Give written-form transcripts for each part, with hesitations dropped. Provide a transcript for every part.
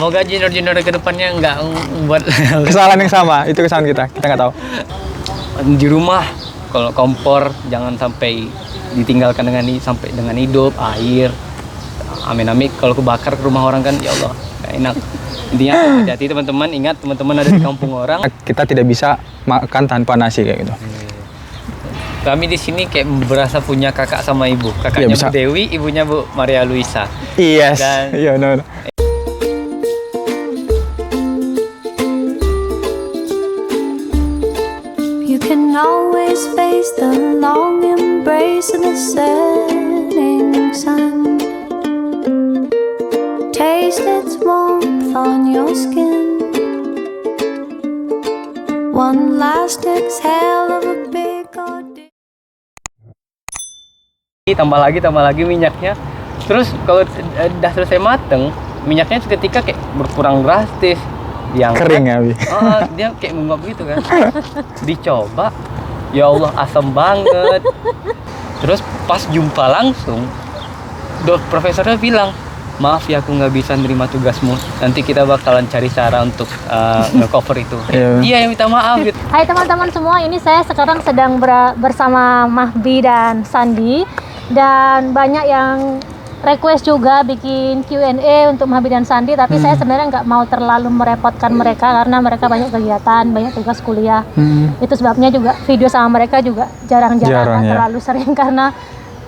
Semoga junior-junior ke depannya nggak buat Kesalahan yang sama, itu kesalahan kita nggak tahu. di rumah. Kalau kompor jangan sampai ditinggalkan sampai dengan hidup, air. Amin-amin kalau kebakar ke rumah orang kan ya Allah nggak enak. Intinya hati-hati teman-teman, ingat teman-teman ada di kampung orang. Kita tidak bisa makan tanpa nasi kayak gitu. Kami di sini kayak berasa punya kakak sama ibu. Kakaknya Iya, Bu Dewi, ibunya Bu Maria Luisa. Yes. Dan- Iya, no. You can always face the long embrace of the setting sun. Taste its warmth on your skin. One last exhale of a big ordeal. Tambah lagi minyaknya. Terus kalau udah selesai mateng, minyaknya seketika kayak berkurang drastis. Diangkat, Kering ya, Bi? dia kayak menguap gitu kan. Dicoba, ya Allah asam banget. Terus pas jumpa langsung, profesornya bilang, maaf ya aku nggak bisa nerima tugasmu. Nanti kita bakalan cari cara untuk nge-cover itu. Iya yang minta maaf gitu. Hai teman-teman semua, ini saya sekarang sedang bersama Mahbi dan Sandi. Dan banyak yang request juga bikin Q&A untuk Mahbi dan Sandi, tapi saya sebenarnya nggak mau terlalu merepotkan mereka karena mereka banyak kegiatan, banyak tugas kuliah. Itu sebabnya juga video sama mereka juga jarang-jarang, ya. terlalu sering karena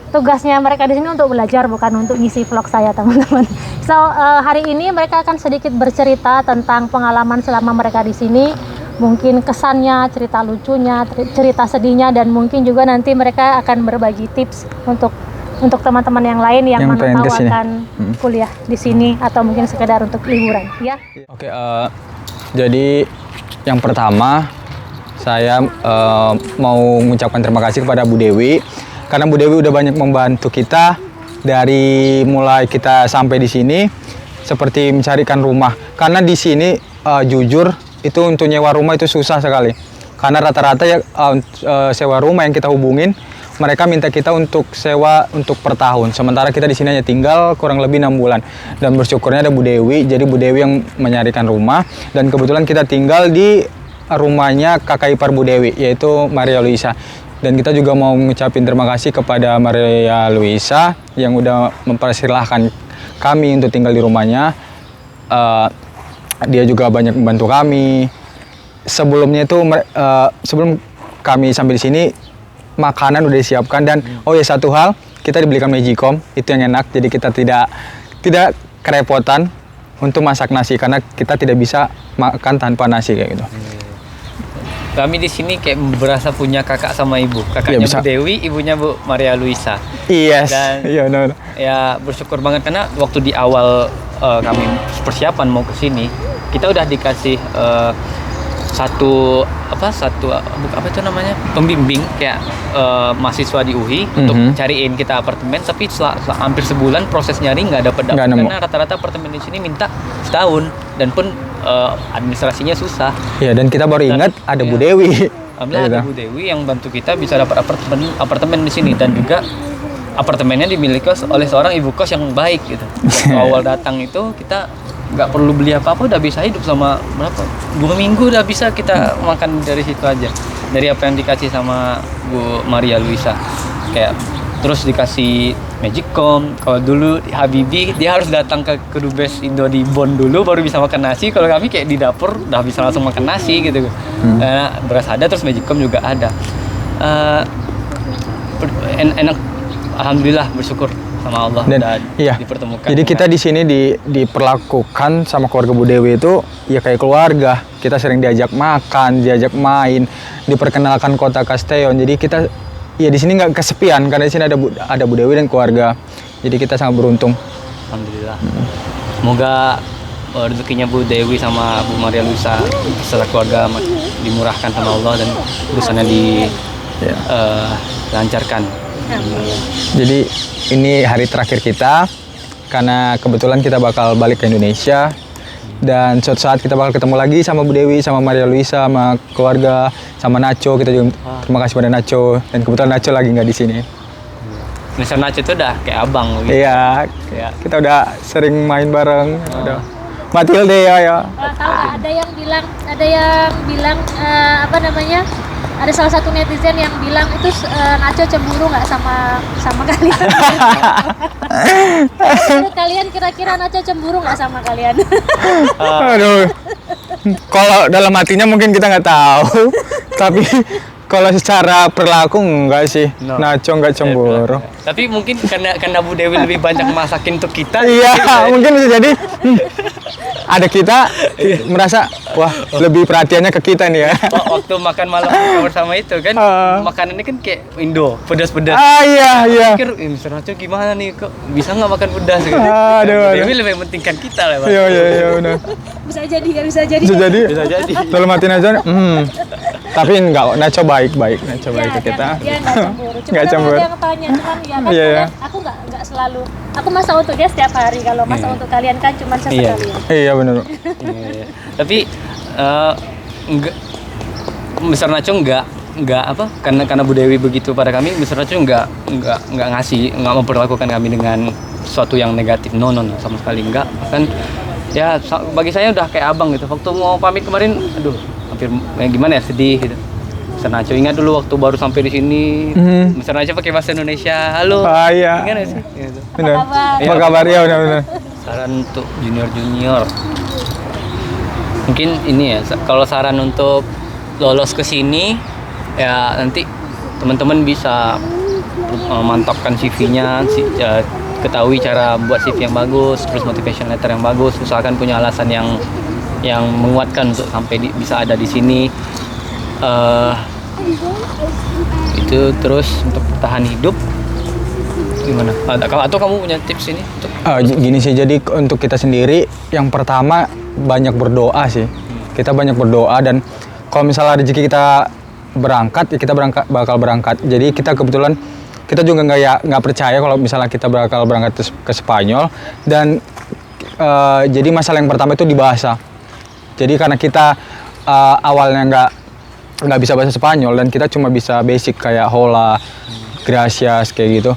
tugasnya mereka di sini untuk belajar, bukan untuk ngisi vlog saya teman-teman. So hari ini mereka akan sedikit bercerita tentang pengalaman selama mereka di sini, mungkin kesannya, cerita lucunya, cerita sedihnya, dan mungkin juga nanti mereka akan berbagi tips untuk teman-teman yang lain yang mana pengen tahu kesini. akan kuliah di sini atau mungkin sekedar untuk liburan, ya. Oke, jadi yang pertama saya mau mengucapkan terima kasih kepada Bu Dewi, karena Bu Dewi udah banyak membantu kita dari mulai kita sampai di sini, seperti mencarikan rumah. Karena di sini jujur itu untuk nyewa rumah itu susah sekali, karena rata-rata ya sewa rumah yang kita hubungin, mereka minta kita untuk sewa untuk per tahun. Sementara kita di sini hanya tinggal kurang lebih 6 bulan. Dan bersyukurnya ada Bu Dewi. Jadi Bu Dewi yang menyarikan rumah. Dan kebetulan kita tinggal di rumahnya kakak ipar Bu Dewi, yaitu Maria Luisa. Dan kita juga mau mengucapkan terima kasih kepada Maria Luisa yang udah mempersilahkan kami untuk tinggal di rumahnya. Dia juga banyak membantu kami. Sebelumnya itu sebelum kami sampai di sini, makanan udah disiapkan. Dan oh ya, satu hal, kita dibelikan Magicom, itu yang enak, jadi kita tidak kerepotan untuk masak nasi karena kita tidak bisa makan tanpa nasi kayak gitu. Kami di sini kayak berasa punya kakak sama ibu. Kakaknya Iya, Bu Dewi, ibunya Bu Maria Luisa. Yes. Dan Iya, no. ya bersyukur banget karena waktu di awal kami persiapan mau ke sini, kita udah dikasih satu pembimbing kayak mahasiswa di UI untuk cariin kita apartemen, tapi setelah hampir sebulan proses nyari nggak dapet karena rata-rata apartemen di sini minta setahun dan pun administrasinya susah. Ya, dan kita baru ingat ada Bu Dewi. Alhamdulillah ada Bu Dewi yang bantu kita bisa dapat apartemen di sini, dan juga apartemennya dimiliki oleh seorang ibu kos yang baik gitu. Waktu awal datang itu kita nggak perlu beli apa-apa, udah bisa hidup sama berapa 2 minggu, udah bisa kita makan dari situ aja, dari apa yang dikasih sama Bu Maria Luisa. Kayak terus dikasih Magicom. Kalau dulu Habibi dia harus datang ke Kedubes Indo di Bonn dulu baru bisa makan nasi. Kalau kami kayak di dapur udah bisa langsung makan nasi gitu. Beras ada, terus Magicom juga ada. Enak, alhamdulillah, bersyukur sama Allah Dan iya, dipertemukan. Jadi kita di sini diperlakukan sama keluarga Bu Dewi itu ya kayak keluarga. Kita sering diajak makan, diajak main, diperkenalkan kota Castellon. Jadi kita ya di sini nggak kesepian karena di sini ada Bu Dewi dan keluarga. Jadi kita sangat beruntung. Alhamdulillah. Semoga rezekinya Bu Dewi sama Bu Maria Luisa beserta keluarga dimurahkan sama Allah dan urusannya dilancarkan. Jadi ini hari terakhir kita karena kebetulan kita bakal balik ke Indonesia, dan suatu saat kita bakal ketemu lagi sama Bu Dewi, sama Maria Luisa, sama keluarga, sama Nacho. Kita juga terima kasih pada Nacho, dan kebetulan Nacho lagi nggak di sini. Mr. Nacho itu udah kayak abang gitu. Iya, kita udah sering main bareng, Matilde ya. Tahu nggak, ada yang bilang apa namanya? Ada salah satu netizen yang bilang itu Nacho cemburu nggak sama kalian? Menurut kalian kira-kira Nacho cemburu nggak sama kalian? Aduh. Kalau dalam hatinya mungkin kita nggak tahu, tapi kalau secara perilaku enggak sih. No. Nacho nggak cemburu. Tapi mungkin karena Bu Dewi lebih banyak masakin untuk kita. Iya, mungkin bisa jadi ada kita merasa wah lebih perhatiannya ke kita nih ya. Waktu makan malam bersama itu kan, makanannya kan kayak Indo, pedas-pedas. Iya. Pikir, Mr. Nacho gimana nih, kok bisa nggak makan pedas gitu? Aduh. Bu Dewi lebih mementingkan kita lah, Pak. Iya benar. Bisa jadi ya, bisa jadi. Bisa jadi. Bisa jadi. Dalam hati Nacho, tapi enggak, Nacho baik ke kita. Dia nggak cemburu. Cuma Nggak cemburu. ada yang tanya, cuman ya kan Iya. kalian, aku nggak selalu. Aku masak untuk dia setiap hari. Kalau masak untuk kalian kan cuma sesekali. Iya benar. Iya. Tapi enggak, Mr. Nacho enggak apa, karena Bu Dewi begitu pada kami, Mr. Nacho enggak memperlakukan kami dengan sesuatu yang negatif. No, sama sekali enggak. Bahkan ya bagi saya udah kayak abang gitu. Waktu mau pamit kemarin, aduh, hampir gimana ya, sedih gitu. Mr. Nacho ingat dulu waktu baru sampai di sini, Mr. Nacho pakai bahasa Indonesia, halo. Iya. Ingat nggak sih? Gitu. Benar. Apa Apa kabar ya benar. Saran untuk junior. Mungkin ini ya, kalau saran untuk lolos ke sini ya nanti teman-teman bisa mantapkan CV-nya, ketahui cara buat CV yang bagus, terus motivation letter yang bagus, usahakan punya alasan yang menguatkan untuk sampai bisa ada di sini. Itu terus untuk bertahan hidup gimana? Atau kamu punya tips ini? Gini sih, jadi untuk kita sendiri yang pertama banyak berdoa sih. Kita banyak berdoa, dan kalau misalnya rezeki kita berangkat, ya kita bakal berangkat. Jadi kita kebetulan kita juga nggak percaya kalau misalnya kita bakal berangkat ke Spanyol, dan jadi masalah yang pertama itu di bahasa. Jadi karena kita awalnya nggak bisa bahasa Spanyol dan kita cuma bisa basic kayak hola, gracias kayak gitu.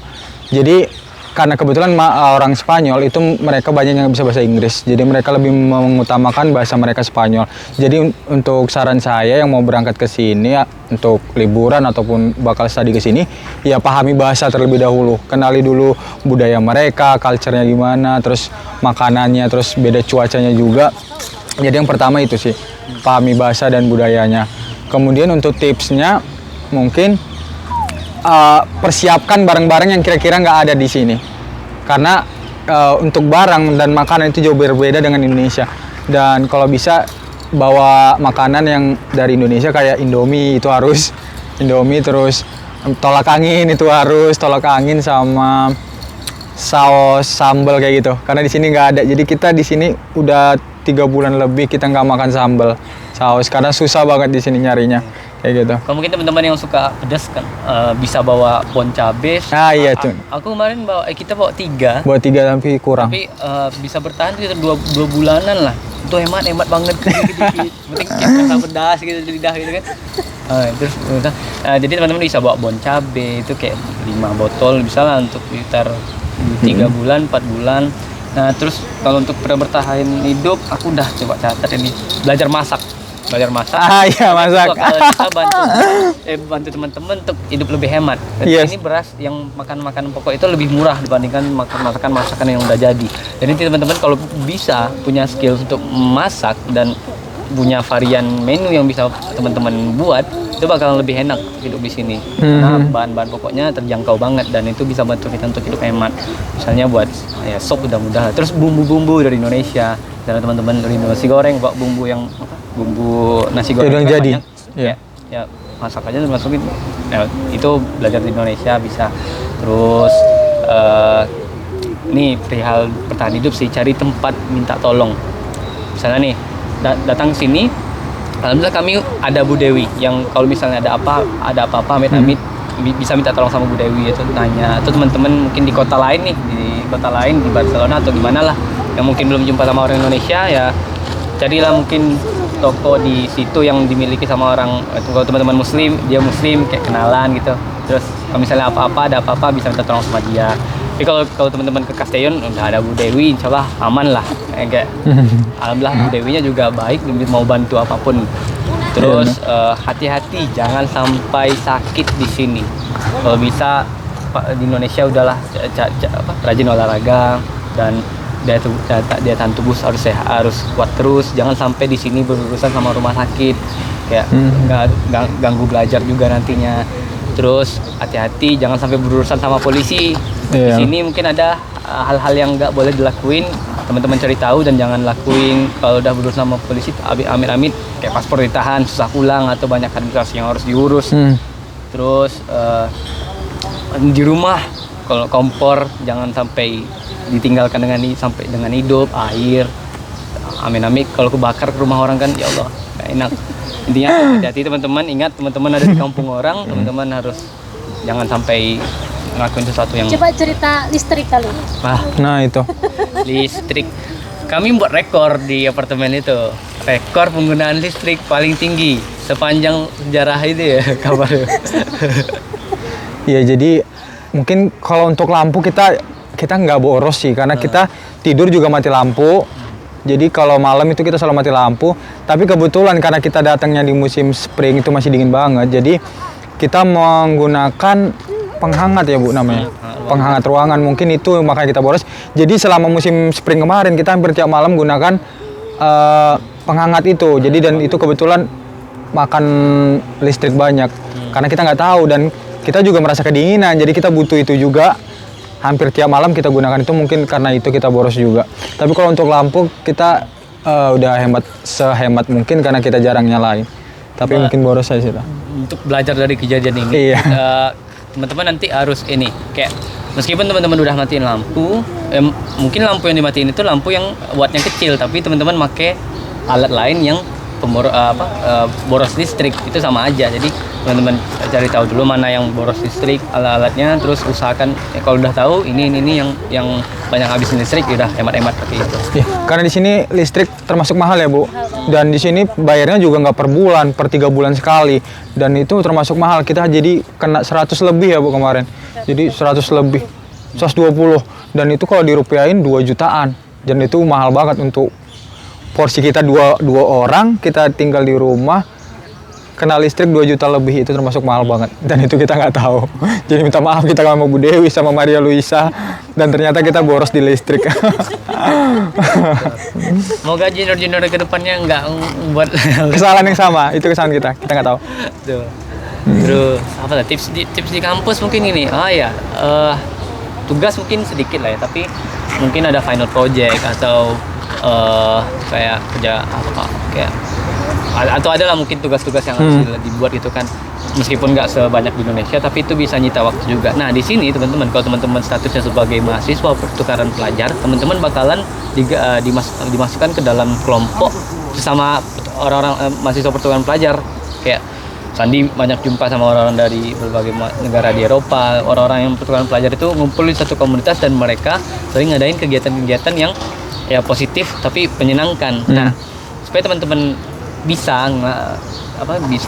Jadi karena kebetulan orang Spanyol itu mereka banyak yang bisa bahasa Inggris, jadi mereka lebih mengutamakan bahasa mereka Spanyol. Jadi untuk saran saya yang mau berangkat ke sini ya, untuk liburan ataupun bakal studi ke sini, ya pahami bahasa terlebih dahulu, kenali dulu budaya mereka, culture-nya gimana, terus makanannya, terus beda cuacanya juga. Jadi yang pertama itu sih, pahami bahasa dan budayanya. Kemudian untuk tipsnya mungkin persiapkan barang-barang yang kira-kira nggak ada di sini, karena untuk barang dan makanan itu jauh berbeda dengan Indonesia. Dan kalau bisa bawa makanan yang dari Indonesia kayak Indomie itu harus, Indomie, terus tolak angin itu harus, tolak angin sama saus sambal kayak gitu, karena di sini nggak ada. Jadi kita di sini udah 3 bulan lebih kita nggak makan sambal saus karena susah banget di sini nyarinya kayak gitu. Kalau mungkin teman-teman yang suka pedas kan bisa bawa bon cabe. Iya tuh. Aku kemarin kita bawa 3. Bawa 3 tapi kurang. Tapi bisa bertahan sekitar 2 bulanan lah. Itu hemat banget. Dikit-dikit. Penting kayak rasa pedas gitu di lidah gitu kan. Terus jadi teman-teman bisa bawa bon cabe itu kayak 5 botol bisa lah untuk sekitar 3 bulan, 4 bulan. Nah, terus kalau untuk bertahan hidup, aku udah coba catat ini, belajar masak. Iya, masak. Kita bantu teman-teman untuk hidup lebih hemat. Dan ini beras yang makan pokok itu lebih murah dibandingkan masakan yang udah jadi. Jadi teman-teman kalau bisa punya skill untuk masak dan punya varian menu yang bisa teman-teman buat, itu bakal lebih enak hidup di sini. Karena bahan-bahan pokoknya terjangkau banget dan itu bisa bantu kita untuk hidup hemat. Misalnya buat ya sop udah mudah. Terus bumbu-bumbu dari Indonesia. Dan teman-teman dari nasi goreng bawa bumbu yang bumbu nasi goreng yang jadi. Ya masak aja terus masukin. Ya, itu belajar di Indonesia bisa. Terus nih perihal bertahan hidup sih, cari tempat minta tolong. Misalnya nih datang sini, alhamdulillah kami ada Bu Dewi yang kalau misalnya ada apa-apa amit-amit bisa minta tolong sama Bu Dewi, itu nanya. Atau teman-teman mungkin di kota lain nih, di Barcelona atau gimana lah yang mungkin belum jumpa sama orang Indonesia, ya carilah mungkin toko di situ yang dimiliki sama orang, kalau teman-teman muslim, dia muslim kayak kenalan gitu. Terus kalau misalnya ada apa-apa bisa minta tolong sama dia. Tapi kalau teman-teman ke Castellon udah ada Bu Dewi, insya Allah aman lah. Kayak alhamdulillah Bu Dewinya juga baik, mau bantu apapun. Terus hati-hati, jangan sampai sakit di sini. Kalau bisa di Indonesia udahlah rajin olahraga dan daya tahan tubuh harus sehat, harus kuat terus. Jangan sampai di sini berurusan sama rumah sakit, kayak nggak ganggu belajar juga nantinya. Terus hati-hati, jangan sampai berurusan sama polisi. Di sini mungkin ada hal-hal yang nggak boleh dilakuin. Teman-teman cari tahu dan jangan lakuin. Kalau udah berurusan sama polisi, amit-amit kayak paspor ditahan, susah pulang atau banyak administrasi yang harus diurus. Terus di rumah kalau kompor jangan sampai ditinggalkan sampai dengan hidup, air. Amit-amit kalau kebakar ke rumah orang kan, ya Allah, nggak enak. Intinya hati-hati teman-teman, ingat teman-teman ada di kampung orang, teman-teman harus jangan sampai ngelakuin sesuatu yang... Coba cerita listrik kali. Nah itu. Listrik. Kami buat rekor di apartemen itu. Rekor penggunaan listrik paling tinggi sepanjang sejarah itu ya kabarnya. Ya jadi mungkin kalau untuk lampu kita nggak boros sih karena kita tidur juga mati lampu. Jadi kalau malam itu kita selalu mati lampu. Tapi kebetulan karena kita datangnya di musim spring itu masih dingin banget. Jadi kita menggunakan penghangat ya Bu namanya. Penghangat ruangan mungkin itu makanya kita boros. Jadi selama musim spring kemarin kita hampir tiap malam gunakan penghangat itu. Jadi dan itu kebetulan makan listrik banyak. Karena kita nggak tahu dan kita juga merasa kedinginan. Jadi kita butuh itu juga. Hampir tiap malam kita gunakan itu mungkin karena itu kita boros juga. Tapi kalau untuk lampu kita udah sehemat mungkin karena kita jarang nyalain. Tapi mungkin boros aja sih. Untuk belajar dari kejadian ini, teman-teman nanti harus ini kayak meskipun teman-teman udah matiin lampu, mungkin lampu yang dimatiin itu lampu yang wattnya kecil, tapi teman-teman pakai alat lain yang boros listrik itu sama aja. Jadi teman-teman cari tahu dulu mana yang boros listrik alat-alatnya, terus usahakan kalau udah tahu ini yang banyak habisin listrik udah hemat-hemat pakai itu. Karena di sini listrik termasuk mahal ya Bu, dan di sini bayarnya juga nggak per bulan, per 3 bulan sekali, dan itu termasuk mahal. Kita jadi kena 100 lebih ya Bu kemarin, jadi 100 lebih, 120, dan itu kalau dirupiahin 2 jutaan, dan itu mahal banget untuk porsi kita dua orang, kita tinggal di rumah, kena listrik 2 juta lebih, itu termasuk mahal banget. Dan itu kita nggak tahu. Jadi minta maaf kita sama Bu Dewi, sama Maria Luisa, dan ternyata kita boros di listrik. Semoga junior-junior ke depannya nggak buat kesalahan yang sama, itu kesalahan kita nggak tahu. Terus apa tips di kampus mungkin ini, tugas mungkin sedikit lah ya, tapi mungkin ada final project atau kayak kerja atau adalah mungkin tugas-tugas yang harus dibuat gitu kan, meskipun nggak sebanyak di Indonesia tapi itu bisa nyita waktu juga. Nah di sini teman-teman, kalau teman-teman statusnya sebagai mahasiswa pertukaran pelajar, teman-teman bakalan dimasukkan ke dalam kelompok sesama orang-orang mahasiswa pertukaran pelajar. Kayak Sandi banyak jumpa sama orang-orang dari berbagai negara di Eropa. Orang-orang yang pertukaran pelajar itu ngumpul di satu komunitas dan mereka sering ngadain kegiatan-kegiatan yang ya positif tapi menyenangkan. Nah, supaya teman-teman bisa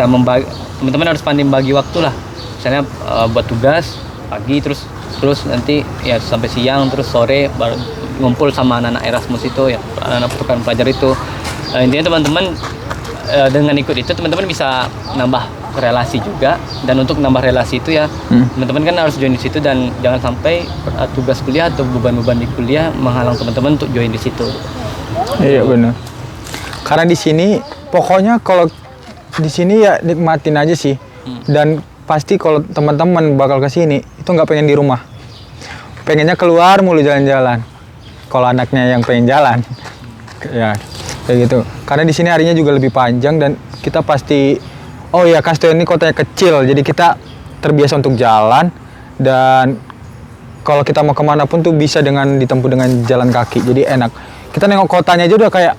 membagi, teman-teman harus pandai bagi waktu lah. Misalnya buat tugas pagi terus nanti ya sampai siang, terus sore baru ngumpul sama anak-anak Erasmus itu ya, anak-anak pertukaran pelajar itu. Intinya teman-teman dengan ikut itu teman-teman bisa nambah relasi juga, dan untuk nambah relasi itu ya teman-teman kan harus join di situ, dan jangan sampai tugas kuliah atau beban-beban di kuliah menghalang teman-teman untuk join di situ. Iya benar. Karena di sini pokoknya kalau di sini ya nikmatin aja sih. Dan pasti kalau teman-teman bakal ke sini itu nggak pengen di rumah. Pengennya keluar mulu jalan-jalan. Kalau anaknya yang pengen jalan. Ya kayak gitu. Karena di sini harinya juga lebih panjang dan kita pasti Castellon ini kotanya kecil, jadi kita terbiasa untuk jalan, dan kalau kita mau kemana pun tuh bisa ditempuh dengan jalan kaki, jadi enak. Kita nengok kotanya aja udah kayak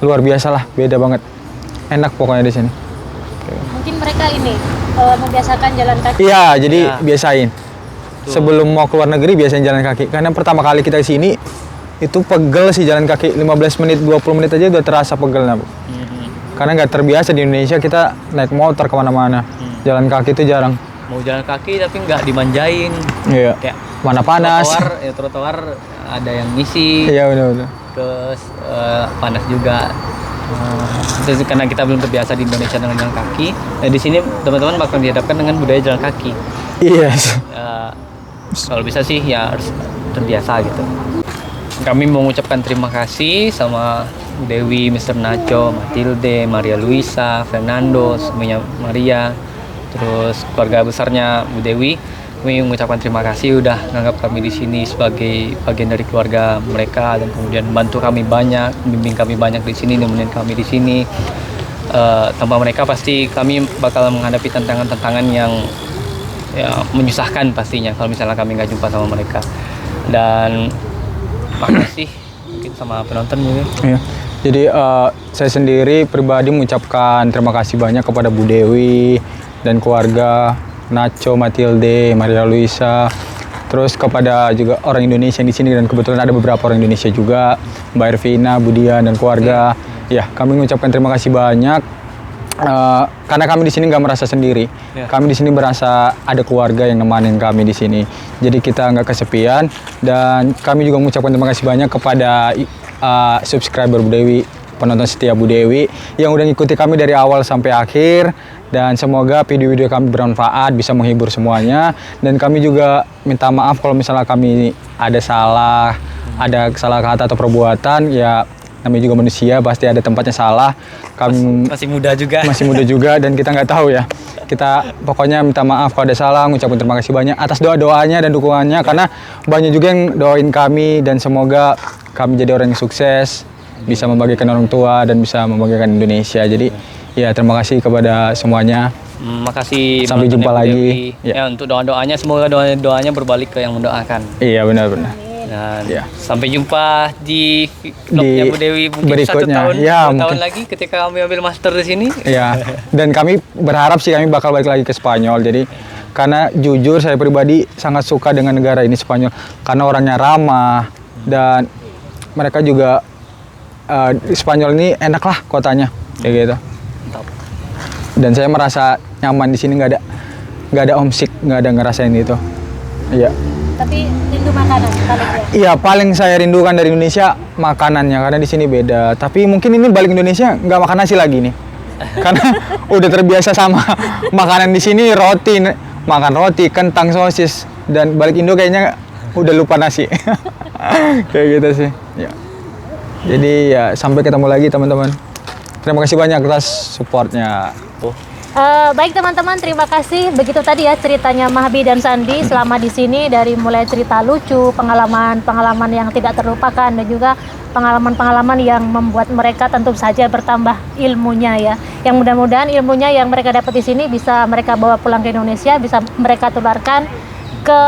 luar biasa lah, beda banget, enak pokoknya di sini. Mungkin mereka ini membiasakan jalan kaki. Iya, jadi biasain. Sebelum mau keluar negeri biasain jalan kaki, karena pertama kali kita ke sini itu pegel sih jalan kaki, 15 menit, 20 menit aja udah terasa pegelnya Bu. Karena nggak terbiasa di Indonesia, kita naik motor kemana-mana. Jalan kaki itu jarang. Mau jalan kaki tapi nggak dimanjain. Iya. Kayak mana panas. Trotoar ada yang ngisi. Iya benar. Terus panas juga. Terus karena kita belum terbiasa di Indonesia dengan jalan kaki, di sini teman-teman bakal dihadapkan dengan budaya jalan kaki. Iya. Kalau bisa sih ya harus terbiasa gitu. Kami mau mengucapkan terima kasih sama Bu Dewi, Mr. Nacho, Matilde, Maria Luisa, Fernando, semuanya Maria, terus keluarga besarnya Bu Dewi. Kami mengucapkan terima kasih udah menganggap kami di sini sebagai bagian dari keluarga mereka dan kemudian bantu kami banyak, membimbing kami banyak di sini, nemenin kami di sini. Tanpa mereka pasti kami bakal menghadapi tantangan-tantangan yang ya, menyusahkan pastinya kalau misalnya kami nggak jumpa sama mereka. Dan makasih mungkin sama penonton juga. Iya. Jadi saya sendiri pribadi mengucapkan terima kasih banyak kepada Bu Dewi dan keluarga, Nacho, Matilde, Maria Luisa, terus kepada juga orang Indonesia di sini dan kebetulan ada beberapa orang Indonesia juga, Mbak Ervina, Budian dan keluarga. Ya, kami mengucapkan terima kasih banyak karena kami di sini nggak merasa sendiri. Kami di sini merasa ada keluarga yang nemanin kami di sini. Jadi kita nggak kesepian dan kami juga mengucapkan terima kasih banyak kepada subscriber Bu Dewi, penonton setia Bu Dewi yang udah ngikuti kami dari awal sampai akhir. Dan semoga video-video kami bermanfaat, bisa menghibur semuanya. Dan kami juga minta maaf kalau misalnya kami ada salah kata atau perbuatan. Ya namanya juga manusia, pasti ada tempatnya salah. Kami masih muda juga. Masih muda juga dan kita nggak tahu ya. Kita pokoknya minta maaf kalau ada salah, ngucapin terima kasih banyak atas doa-doanya dan dukungannya. Karena banyak juga yang doain kami dan semoga kami jadi orang yang sukses, bisa membagikan orang tua dan bisa membagikan Indonesia. Jadi ya terima kasih kepada semuanya. Makasih. Sampai jumpa lagi. Ya untuk doanya semoga doanya berbalik ke yang mendoakan. Iya benar-benar. Dan sampai jumpa di vlognya Bu Dewi mungkin berikutnya. 1 tahun, Ya, 2 tahun lagi ketika kami ambil master di sini. Iya. Dan kami berharap sih kami bakal balik lagi ke Spanyol. Jadi karena jujur saya pribadi sangat suka dengan negara ini Spanyol karena orangnya ramah dan mereka juga Spanyol ini enak lah kotanya kayak gitu. Dan saya merasa nyaman di sini, nggak ada homesick, nggak ada ngerasain itu. Iya. Tapi rindu makanan paling ya. Iya, paling saya rindukan dari Indonesia makanannya karena di sini beda. Tapi mungkin ini balik Indonesia nggak makan nasi lagi nih. Karena udah terbiasa sama makanan di sini roti, makan roti, kentang, sosis dan balik Indo kayaknya udah lupa nasi. Kayak gitu sih. Ya. Jadi ya sampai ketemu lagi teman-teman. Terima kasih banyak atas supportnya. Baik teman-teman, terima kasih. Begitu tadi ya ceritanya Mahbi dan Sandi selama di sini, dari mulai cerita lucu, pengalaman yang tidak terlupakan dan juga pengalaman-pengalaman yang membuat mereka tentu saja bertambah ilmunya ya. Yang mudah-mudahan ilmunya yang mereka dapat di sini bisa mereka bawa pulang ke Indonesia, bisa mereka tularkan ke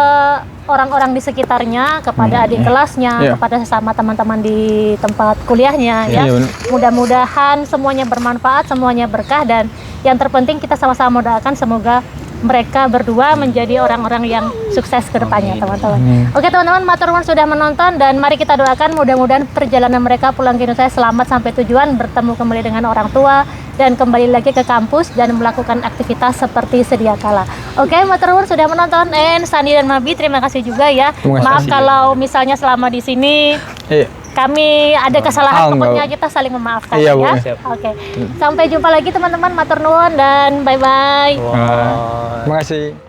orang-orang di sekitarnya, kepada adik kelasnya, kepada sesama teman-teman di tempat kuliahnya ya. Mudah-mudahan semuanya bermanfaat, semuanya berkah, dan yang terpenting kita sama-sama mendoakan semoga mereka berdua menjadi orang-orang yang sukses ke depannya teman-teman. Oke teman-teman, matur nuwun sudah menonton dan mari kita doakan mudah-mudahan perjalanan mereka pulang ke Indonesia selamat sampai tujuan, bertemu kembali dengan orang tua dan kembali lagi ke kampus dan melakukan aktivitas seperti sedia kala. Oke, matur nuwun sudah menonton. Sandi dan Mabi terima kasih juga ya. Maaf kalau misalnya selama di sini kami ada kesalahan, pokoknya kita saling memaafkan ya. Oke. Sampai jumpa lagi teman-teman, matur nuwun dan bye-bye. Terima kasih.